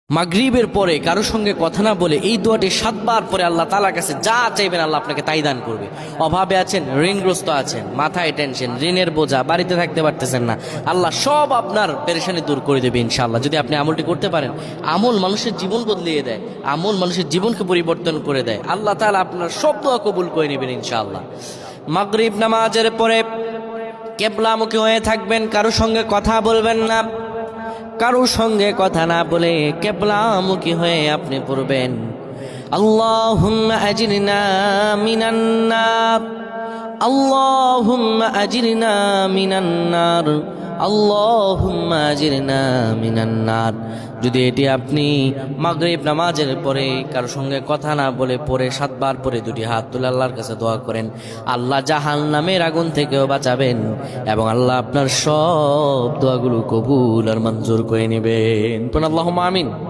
মাগরিবের পরে কারো সঙ্গে কথা না বলে এই দোয়াটি 7 বার পরে আল্লাহ তাআলার কাছে যা চাইবেন আল্লাহ আপনাকে তাই দান করবে। অভাবে আছেন, ঋণগ্রস্ত আছেন, মাথায় টেনশন, ঋণের বোঝা, বাড়িতে থাকতে পারতেছেন না, আল্লাহ সব আপনার পেরেশানি দূর করে দেবে ইনশাআল্লাহ। যদি আপনি আমলটি করতে পারেন, আমল মানুষের জীবন বদলিয়ে দেয়, আমল মানুষের জীবনকে পরিবর্তন করে দেয়। আল্লাহ তাআলা আপনার সব দোয়া কবুল করে নেবেন ইনশাআল্লাহ। মাগরিব নামাজের পরে কিবলামুখী হয়ে থাকবেন, কারো সঙ্গে কথা বলবেন না, কারো সঙ্গে কথা না বলে কিবলামুখী হয়ে আপনি পড়বেন আল্লাহুম্মা আজিরনা মিনান নার, আল্লাহুম্মা আজিরনা মিনান নার, আল্লাহুম্মা আজিরনা মিনান নার। যদি এটি আপনি মাগরিব নামাজের পরে কারো সঙ্গে কথা না বলে পড়ে 7 বার পরে দুটি হাত তুলে আল্লাহর কাছে দোয়া করেন, আল্লাহ জাহান্নামের আগুন থেকেও বাঁচাবেন এবং আল্লাহ আপনার সব দোয়াগুলো কবুল আর মঞ্জুর করে নেবেন। আল্লাহুম্মা আমিন।